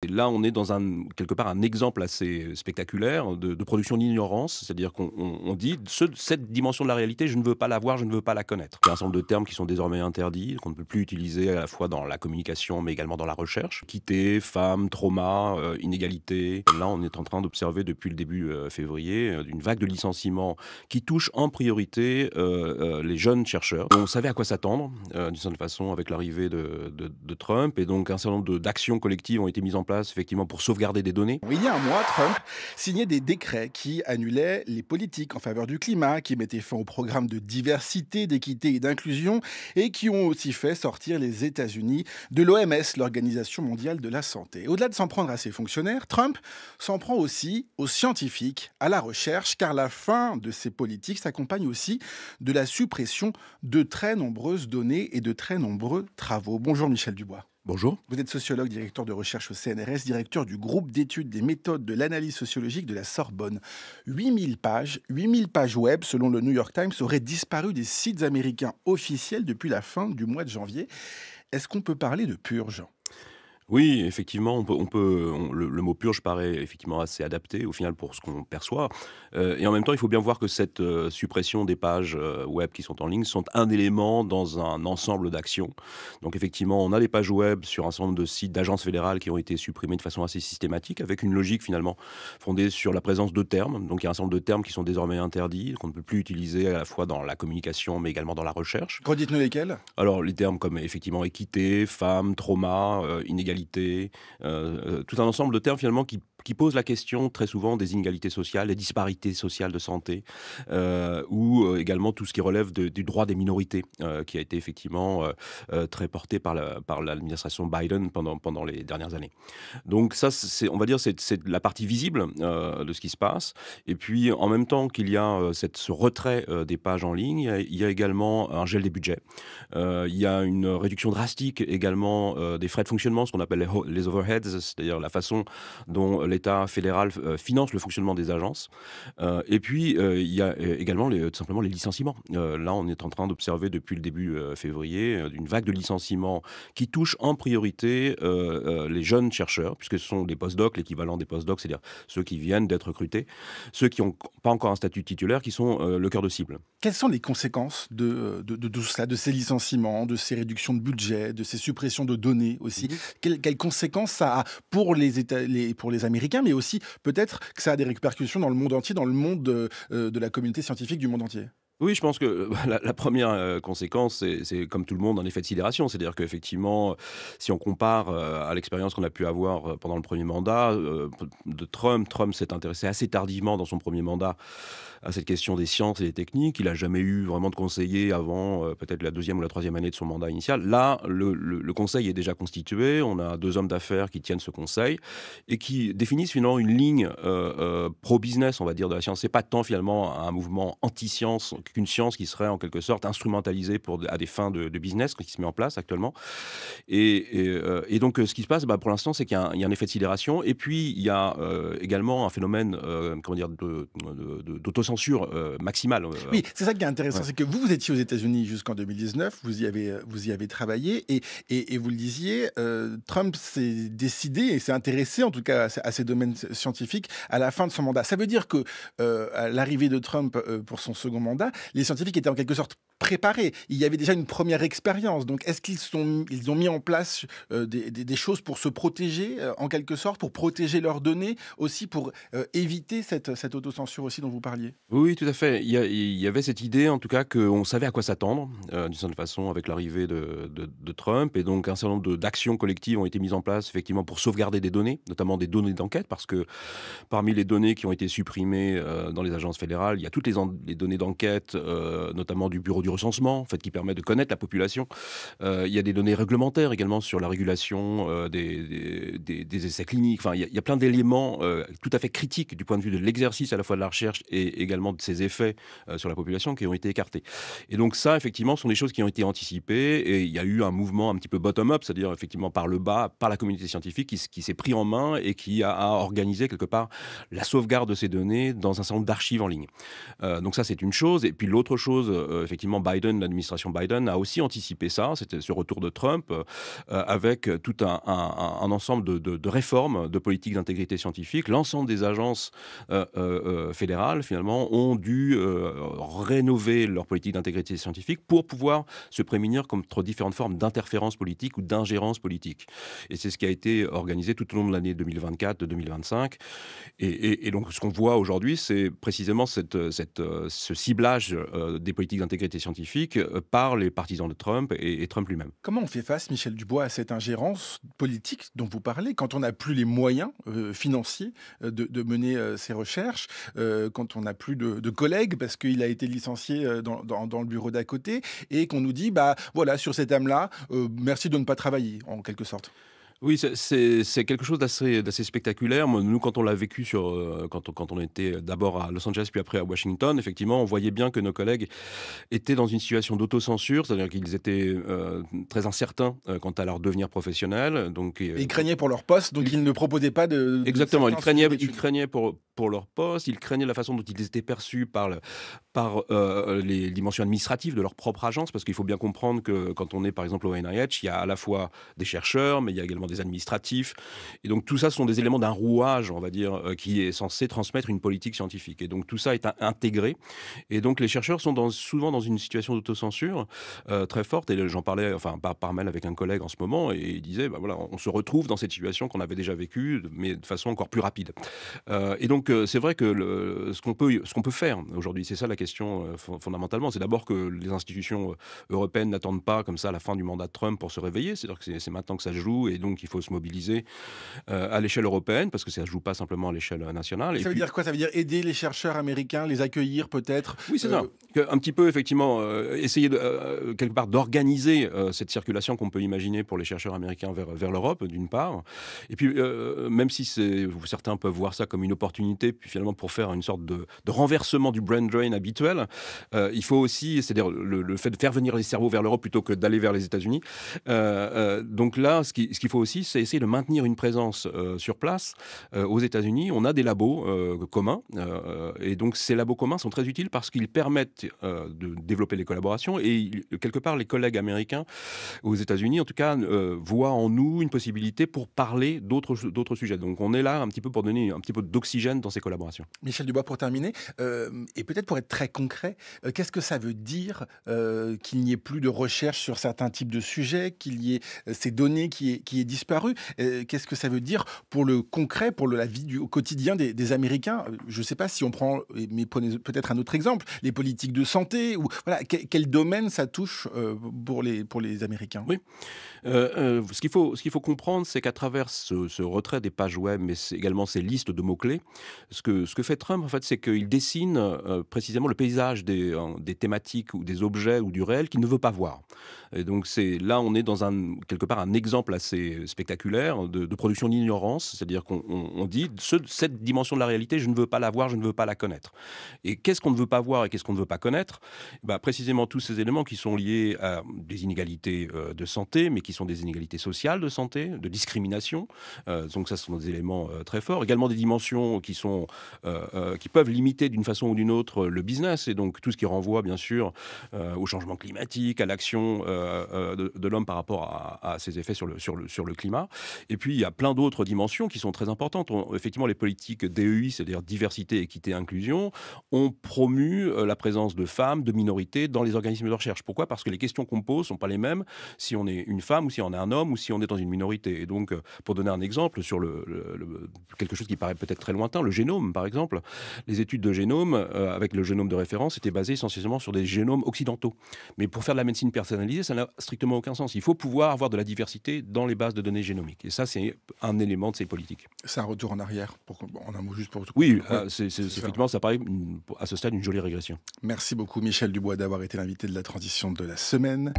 là, on est dans quelque part un exemple assez spectaculaire de production d'ignorance, c'est-à-dire qu'on dit cette dimension de la réalité, je ne veux pas la voir, je ne veux pas la connaître. Il y a un certain nombre de termes qui sont désormais interdits, qu'on ne peut plus utiliser à la fois dans la communication, mais également dans la recherche. Équité, femme, trauma, inégalité. Là, on est en train d'observer depuis le début février une vague de licenciements qui touche en priorité les jeunes chercheurs. On savait à quoi s'attendre, d'une certaine façon, avec l'arrivée de Trump, et donc un certain nombre d'actions collectives ont été mises en place, effectivement, pour sauvegarder des données. Il y a un mois, Trump signait des décrets qui annulaient les politiques en faveur du climat, qui mettaient fin aux programmes de diversité, d'équité et d'inclusion, et qui ont aussi fait sortir les États-Unis de l'OMS, l'Organisation mondiale de la santé. Au-delà de s'en prendre à ses fonctionnaires, Trump s'en prend aussi aux scientifiques, à la recherche, car la fin de ces politiques s'accompagne aussi de la suppression de très nombreuses données et de très nombreux travaux. Bonjour Michel Dubois. Bonjour. Vous êtes sociologue, directeur de recherche au CNRS, directeur du groupe d'études des méthodes de l'analyse sociologique de la Sorbonne. 8000 pages web, selon le New York Times, auraient disparu des sites américains officiels depuis la fin du mois de janvier. Est-ce qu'on peut parler de purge ? Oui, effectivement, le mot purge paraît effectivement assez adapté au final pour ce qu'on perçoit. Et en même temps, il faut bien voir que cette suppression des pages web qui sont en ligne sont un élément dans un ensemble d'actions. Donc effectivement, on a des pages web sur un certain nombre de sites d'agences fédérales qui ont été supprimées de façon assez systématique, avec une logique finalement fondée sur la présence de termes. Donc il y a un certain nombre de termes qui sont désormais interdits, qu'on ne peut plus utiliser à la fois dans la communication, mais également dans la recherche. Redites-nous lesquels ? Alors les termes comme effectivement équité, femme, trauma, inégalité, tout un ensemble de termes finalement qui posent la question très souvent des inégalités sociales, des disparités sociales de santé, ou également tout ce qui relève du droit des minorités, qui a été effectivement très porté par l'administration Biden pendant les dernières années. Donc ça, on va dire, c'est la partie visible de ce qui se passe. Et puis, en même temps qu'il y a ce retrait des pages en ligne, il y a également un gel des budgets. Il y a une réduction drastique également des frais de fonctionnement, ce qu'on appelle les overheads, c'est-à-dire la façon dont l'État fédéral finance le fonctionnement des agences. Et puis, il y a également tout simplement les licenciements. Là, on est en train d'observer depuis le début février une vague de licenciements qui touche en priorité les jeunes chercheurs, puisque ce sont les postdocs, l'équivalent des postdocs, c'est-à-dire ceux qui viennent d'être recrutés, ceux qui n'ont pas encore un statut de titulaire, qui sont le cœur de cible. Quelles sont les conséquences de tout cela, de ces licenciements, de ces réductions de budget, de ces suppressions de données aussi ? Quelles conséquences ça a pour pour les Américains, mais aussi peut-être que ça a des répercussions dans le monde entier, dans le monde de la communauté scientifique du monde entier ? Oui, je pense que la première conséquence, c'est comme tout le monde, un effet de sidération. C'est-à-dire qu'effectivement, si on compare à l'expérience qu'on a pu avoir pendant le premier mandat de Trump s'est intéressé assez tardivement dans son premier mandat à cette question des sciences et des techniques. Il n'a jamais eu vraiment de conseiller avant peut-être la deuxième ou la troisième année de son mandat initial. Là, le conseil est déjà constitué. On a 2 hommes d'affaires qui tiennent ce conseil et qui définissent finalement une ligne pro-business, on va dire, de la science. C'est pas tant finalement un mouvement anti-science qu'une science qui serait en quelque sorte instrumentalisée à des fins de business qui se met en place actuellement. Et donc, ce qui se passe, pour l'instant, c'est qu'il y a un effet de sidération. Et puis, il y a également un phénomène d'autocensure maximale. Oui, c'est ça qui est intéressant, Ouais. c'est que vous étiez aux États-Unis jusqu'en 2019, vous y avez travaillé, et vous le disiez, Trump s'est décidé et s'est intéressé, en tout cas, à ces domaines scientifiques à la fin de son mandat. Ça veut dire que, à l'arrivée de Trump pour son second mandat, les scientifiques étaient en quelque sorte préparés. Il y avait déjà une première expérience. Donc, est-ce ils ont mis en place des choses pour se protéger, en quelque sorte, pour protéger leurs données, aussi pour éviter cette autocensure aussi dont vous parliez ? Oui, tout à fait. Il y avait cette idée, en tout cas, qu'on savait à quoi s'attendre, d'une certaine façon, avec l'arrivée de Trump. Et donc, un certain nombre d'actions collectives ont été mises en place, effectivement, pour sauvegarder des données, notamment des données d'enquête, parce que parmi les données qui ont été supprimées dans les agences fédérales, il y a toutes les données d'enquête, notamment du bureau du recensement, en fait, qui permet de connaître la population. Il y a des données réglementaires également sur la régulation des essais cliniques. Enfin, il y a plein d'éléments tout à fait critiques du point de vue de l'exercice à la fois de la recherche et également de ses effets sur la population qui ont été écartés. Et donc ça, effectivement, sont des choses qui ont été anticipées, et il y a eu un mouvement un petit peu bottom-up, c'est-à-dire effectivement par le bas, par la communauté scientifique qui s'est pris en main et qui a organisé quelque part la sauvegarde de ces données dans un certain nombre d'archives en ligne. Donc ça, c'est une chose. Et puis l'autre chose, effectivement, finalement Biden, l'administration Biden a aussi anticipé ça, c'était ce retour de Trump, avec tout un ensemble de réformes de politique d'intégrité scientifique. L'ensemble des agences fédérales, finalement, ont dû rénover leur politique d'intégrité scientifique pour pouvoir se prémunir contre différentes formes d'interférence politique ou d'ingérence politique. Et c'est ce qui a été organisé tout au long de l'année 2024, de 2025. Et donc, ce qu'on voit aujourd'hui, c'est précisément ce ciblage des politiques d'intégrité scientifique par les partisans de Trump et Trump lui-même. Comment on fait face, Michel Dubois, à cette ingérence politique dont vous parlez, quand on n'a plus les moyens financiers de mener ces recherches, quand on n'a plus de collègues parce qu'il a été licencié dans le bureau d'à côté, et qu'on nous dit, bah voilà, sur cette âme-là, merci de ne pas travailler, en quelque sorte. Oui, c'est quelque chose d'assez spectaculaire. Moi, nous, quand on l'a vécu quand on était d'abord à Los Angeles, puis après à Washington, effectivement, on voyait bien que nos collègues étaient dans une situation d'autocensure, c'est-à-dire qu'ils étaient très incertains quant à leur devenir professionnel. Donc, Et ils craignaient pour leur poste, donc ils ne proposaient pas de exactement, certains sujets ils d'études. craignaient pour leur poste, ils craignaient la façon dont ils étaient perçus par les dimensions administratives de leur propre agence, parce qu'il faut bien comprendre que quand on est par exemple au NIH, il y a à la fois des chercheurs, mais il y a également des administratifs. Et donc tout ça sont des éléments d'un rouage, on va dire, qui est censé transmettre une politique scientifique. Et donc tout ça est intégré. Et donc les chercheurs sont souvent dans une situation d'autocensure très forte. Et j'en parlais enfin, par mail avec un collègue en ce moment, et il disait, bah, voilà, on se retrouve dans cette situation qu'on avait déjà vécue, mais de façon encore plus rapide. Et donc c'est vrai que ce qu'on peut faire aujourd'hui, c'est ça la question fondamentalement, c'est d'abord que les institutions européennes n'attendent pas comme ça la fin du mandat de Trump pour se réveiller, c'est-à-dire que c'est maintenant que ça se joue, et donc il faut se mobiliser à l'échelle européenne, parce que ça ne se joue pas simplement à l'échelle nationale. Mais Et ça veut puis, dire quoi? Ça veut dire aider les chercheurs américains, les accueillir peut-être? oui, c'est ça. Un petit peu, effectivement, essayer quelque part d'organiser cette circulation qu'on peut imaginer pour les chercheurs américains vers l'Europe, d'une part. Et puis, même si certains peuvent voir ça comme une opportunité, puis finalement pour faire une sorte de renversement du brain drain habituel, il faut aussi, c'est-à-dire le fait de faire venir les cerveaux vers l'Europe plutôt que d'aller vers les États-Unis. Donc là, ce qu'il faut aussi, c'est essayer de maintenir une présence sur place. Aux États-Unis, on a des labos communs, et donc ces labos communs sont très utiles parce qu'ils permettent de développer les collaborations, et quelque part les collègues américains aux États-Unis, en tout cas, voient en nous une possibilité pour parler d'autres sujets. Donc on est là un petit peu pour donner un petit peu d'oxygène dans ces collaborations. Michel Dubois, pour terminer, et peut-être pour être très concret, qu'est-ce que ça veut dire qu'il n'y ait plus de recherche sur certains types de sujets, qu'il y ait ces données qui aient disparu? Qu'est-ce que ça veut dire pour le concret, pour la vie au quotidien des Américains? Je ne sais pas si on prend, mais prenez peut-être un autre exemple, les politiques de santé, ou voilà, quel domaine ça touche pour les Américains? Oui. Ce qu'il faut comprendre, c'est qu'à travers ce retrait des pages web, mais c'est également ces listes de mots-clés, ce que fait Trump, en fait, c'est qu'il dessine précisément le paysage des thématiques ou des objets ou du réel qu'il ne veut pas voir. Et donc là, on est dans quelque part un exemple assez spectaculaire de production d'ignorance, c'est-à-dire qu'on dit cette dimension de la réalité, je ne veux pas la voir, je ne veux pas la connaître. Et qu'est-ce qu'on ne veut pas voir et qu'est-ce qu'on ne veut pas connaître? Bah, précisément tous ces éléments qui sont liés à des inégalités de santé, mais qui sont des inégalités sociales de santé, de discrimination. Donc ça, ce sont des éléments très forts. Également des dimensions qui peuvent limiter d'une façon ou d'une autre le business, et donc tout ce qui renvoie bien sûr au changement climatique, à l'action de l'homme par rapport à ses effets sur le climat. Et puis il y a plein d'autres dimensions qui sont très importantes. Effectivement, les politiques DEI, c'est-à-dire diversité, équité, inclusion, ont promu la présence de femmes, de minorités dans les organismes de recherche. Pourquoi? Parce que les questions qu'on pose ne sont pas les mêmes si on est une femme ou si on est un homme ou si on est dans une minorité. Et donc, pour donner un exemple sur quelque chose qui paraît peut-être très lointain, le génome par exemple, les études de génome avec le génome de référence étaient basées essentiellement sur des génomes occidentaux. Mais pour faire de la médecine personnalisée, ça n'a strictement aucun sens. Il faut pouvoir avoir de la diversité dans les bases de données génomiques. Et ça, c'est un élément de ces politiques. C'est un retour en arrière, en un mot juste pour tout. Oui, Ouais, effectivement, ça paraît à ce stade une jolie régression. merci beaucoup Michel Dubois d'avoir été l'invité de la transition de la semaine.